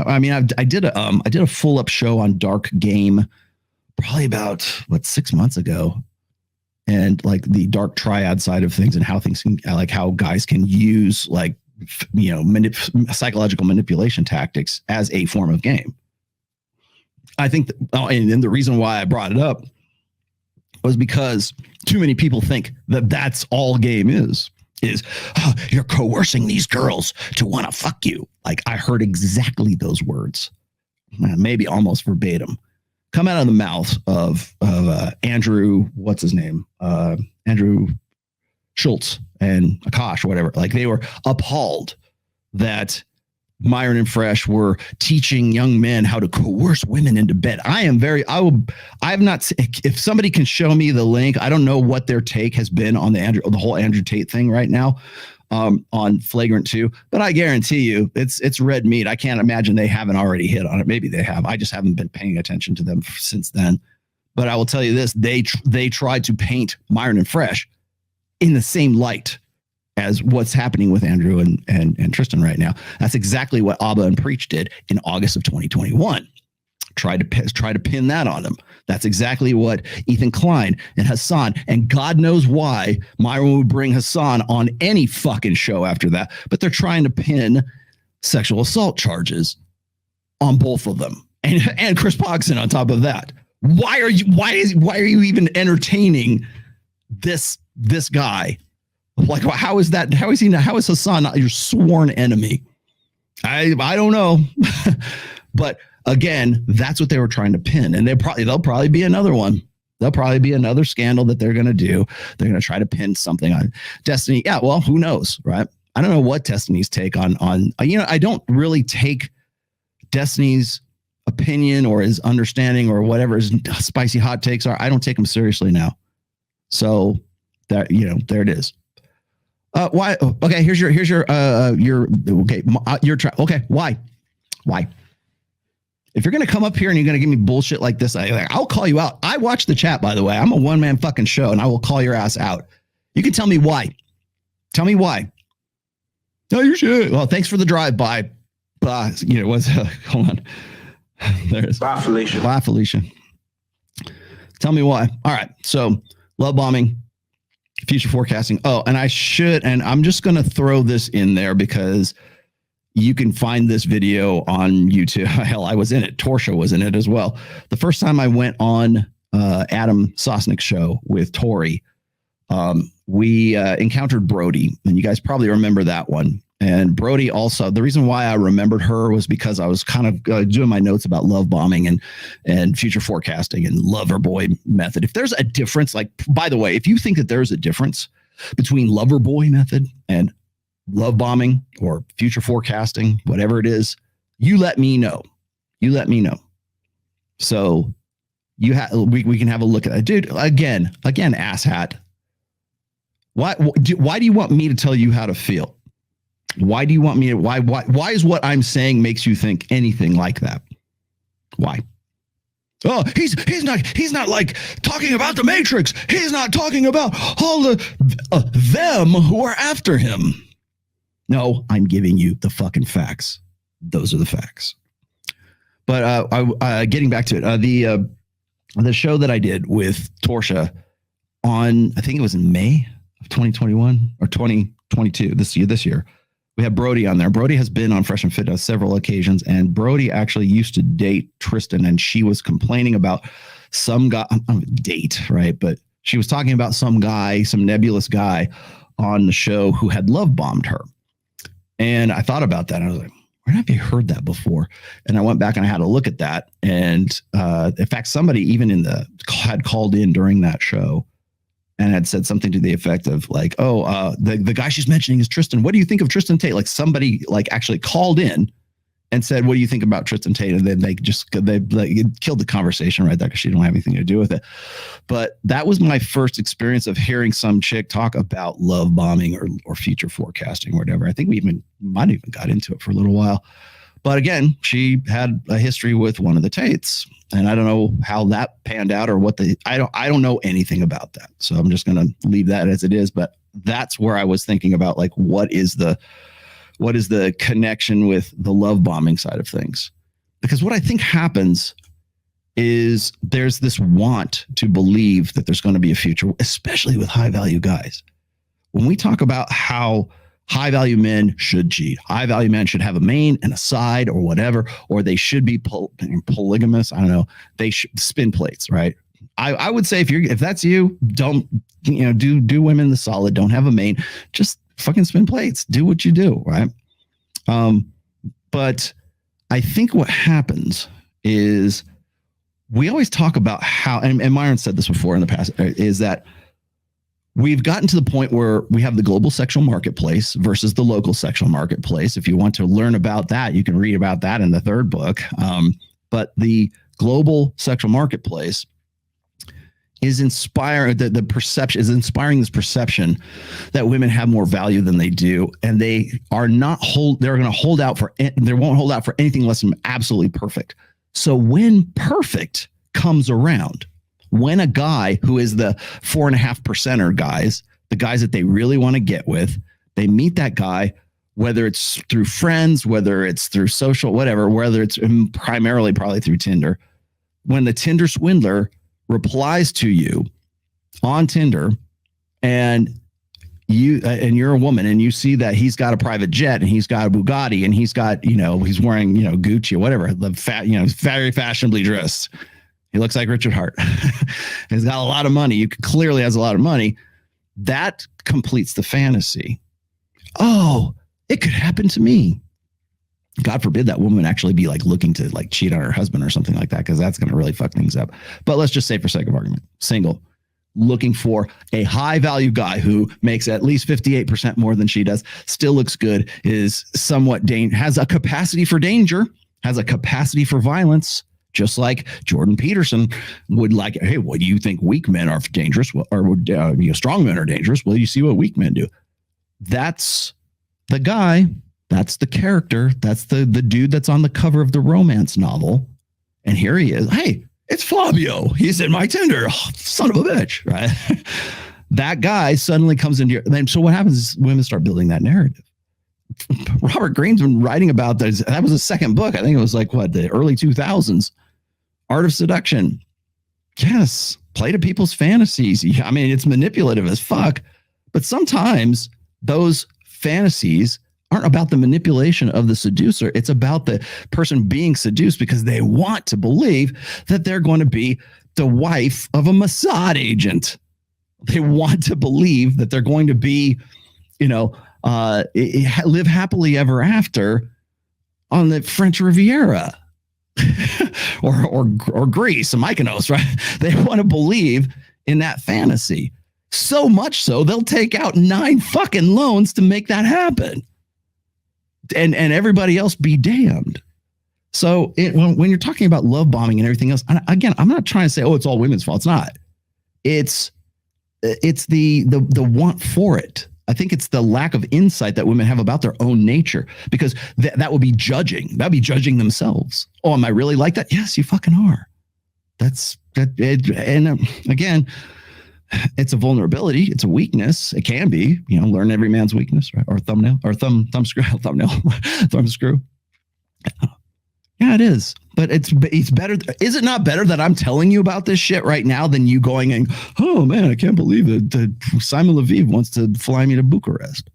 I mean, I did a full up show on dark game probably about 6 months ago, and like the dark triad side of things and how things can, like how guys can use like, you know, psychological manipulation tactics as a form of game. I think that, and the reason why I brought it up was because too many people think that that's all game is you're coercing these girls to want to fuck you. Like, I heard exactly those words, maybe almost verbatim, come out of the mouth of Andrew, what's his name? Andrew Schultz and Akash, or whatever. Like, they were appalled that Myron and Fresh were teaching young men how to coerce women into bed. I've not, if somebody can show me the link, I don't know what their take has been on the whole Andrew Tate thing right now, on Flagrant 2, but I guarantee you it's red meat. I can't imagine they haven't already hit on it. Maybe they have. I just haven't been paying attention to them since then. But I will tell you this, they tried to paint Myron and Fresh in the same light as what's happening with Andrew and Tristan right now. That's exactly what Abba and Preach did in August of 2021. Try to pin that on them. That's exactly what Ethan Klein and Hassan, and God knows why Myron would bring Hassan on any fucking show after that. But they're trying to pin sexual assault charges on both of them, and Chris Pogson on top of that. Why are you even entertaining this guy? Like, how is Hassan not your sworn enemy? I don't know. But again, that's what they were trying to pin. And there'll probably be another one. There'll probably be another scandal that they're going to do. They're going to try to pin something on Destiny. Yeah, well, who knows, right? I don't know what Destiny's take on, I don't really take Destiny's opinion or his understanding or whatever his spicy hot takes are. I don't take them seriously now. So that, there it is. Why? Okay, here's your okay. Why? If you're going to come up here and you're going to give me bullshit like this, I'll call you out. I watch the chat, by the way. I'm a one-man fucking show, and I will call your ass out. You can tell me why. Tell me why. No, you should. Well, thanks for the drive-by. Hold on. There's Bye, Felicia. Bye, Felicia. Tell me why. All right. So, love bombing. Future forecasting. Oh, and I'm just going to throw this in there because you can find this video on YouTube. Hell, I was in it. Torsha was in it as well. The first time I went on Adam Sosnick's show with Tori, we encountered Brody, and you guys probably remember that one. And Brody also, the reason why I remembered her was because I was kind of doing my notes about love bombing and future forecasting and lover boy method. If there's a difference, like, by the way, if you think that there's a difference between lover boy method and love bombing or future forecasting, whatever it is, you let me know. So we can have a look at it. Dude, again, asshat. Why do you want me to tell you how to feel? Why do you want me to, why is what I'm saying makes you think anything like that? Why? Oh, he's not like talking about the Matrix. He's not talking about all the them who are after him. No, I'm giving you the fucking facts. Those are the facts. But getting back to it, the show that I did with Torsha on, I think it was in May of 2021 or 2022, this year. We have Brody on there. Brody has been on Fresh and Fit on several occasions, and Brody actually used to date Tristan, and she was complaining about some guy, right? But she was talking about some guy, some nebulous guy on the show who had love bombed her. And I thought about that. And I was like, where have you heard that before? And I went back and I had a look at that. And in fact, somebody even had called in during that show and had said something to the effect of like, oh, the guy she's mentioning is Tristan. What do you think of Tristan Tate? Like, somebody like actually called in and said, what do you think about Tristan Tate? And then they killed the conversation right there because she didn't have anything to do with it. But that was my first experience of hearing some chick talk about love bombing or future forecasting or whatever. I think we might even got into it for a little while. But again, she had a history with one of the Tates, and I don't know how that panned out or I don't know anything about that. So I'm just going to leave that as it is. But that's where I was thinking about, like, what is the what is the connection with the love bombing side of things? Because what I think happens is there's this want to believe that there's going to be a future, especially with high value guys. When we talk about how high value men should cheat, high value men should have a main and a side or whatever, or they should be polygamous. I don't know. They should spin plates, right? I would say if that's you, don't, do women the solid. Don't have a main. Just fucking spin plates. Do what you do, right? But I think what happens is we always talk about how, and Myron said this before in the past, is that we've gotten to the point where we have the global sexual marketplace versus the local sexual marketplace. If you want to learn about that, you can read about that in the third book. But the global sexual marketplace is inspiring the perception is inspiring this perception that women have more value than they do, and they are not they're going to hold out for they won't hold out for anything less than absolutely perfect. So when perfect comes around, when a guy who is the 4.5%er guys, the guys that they really want to get with, they meet that guy, whether it's through friends, whether it's through social, whatever, whether it's primarily probably through Tinder, when the Tinder swindler replies to you on Tinder and you're a woman and you see that he's got a private jet and he's got a Bugatti and he's got, he's wearing, Gucci or whatever, the very fashionably dressed. He looks like Richard Hart. He's got a lot of money. Clearly has a lot of money. That completes the fantasy. Oh, it could happen to me. God forbid that woman actually be looking to cheat on her husband or something like that, because that's going to really fuck things up. But let's just say, for sake of argument, single, looking for a high value guy who makes at least 58% more than she does, still looks good, is somewhat has a capacity for danger, has a capacity for violence, just like Jordan Peterson would like. Hey, what do you think weak men are dangerous, or strong men are dangerous? Well, you see what weak men do. That's the guy. That's the character. That's the dude that's on the cover of the romance novel. And here he is. Hey, it's Fabio. He's in my Tinder. Oh, son of a bitch, right? That guy suddenly comes into your. Then so what happens is women start building that narrative. Robert Greene's been writing about this. That was the second book. I think it was the early 2000s. Art of Seduction. Yes, play to people's fantasies. I mean, it's manipulative as fuck. But sometimes those fantasies aren't about the manipulation of the seducer. It's about the person being seduced because they want to believe that they're going to be the wife of a Mossad agent. They want to believe that they're going to be, live happily ever after on the French Riviera or Greece, Mykonos, right? They want to believe in that fantasy. So much so they'll take out 9 fucking loans to make that happen. And everybody else be damned. So when you're talking about love bombing and everything else, again, I'm not trying to say, it's all women's fault. It's not. It's the want for it. I think it's the lack of insight that women have about their own nature, because that would be judging. That'd be judging themselves. Oh, am I really like that? Yes, you fucking are. Again, it's a vulnerability. It's a weakness. It can be, learn every man's weakness, right? Or thumbnail or thumb screw. Yeah, it is. But it's better. Is it not better that I'm telling you about this shit right now than you going and, oh man, I can't believe it. Simon Lviv wants to fly me to Bucharest.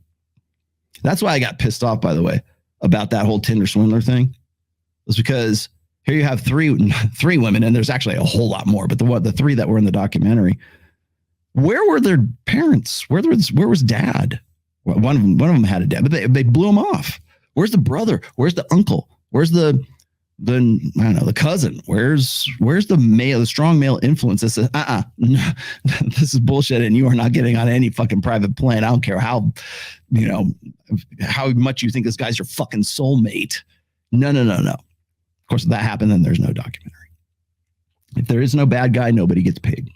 That's why I got pissed off, by the way, about that whole Tinder swindler thing. It was because here you have three women, and there's actually a whole lot more, but the 3 that were in the documentary, where were their parents? Where was dad? Well, one of them had a dad, but they blew him off. Where's the brother? Where's the uncle? Where's the the cousin? Where's the strong male influence that says, no, this is bullshit, and you are not getting on any fucking private plane. I don't care how much you think this guy's your fucking soulmate. No. Of course, if that happened, then there's no documentary. If there is no bad guy, nobody gets paid.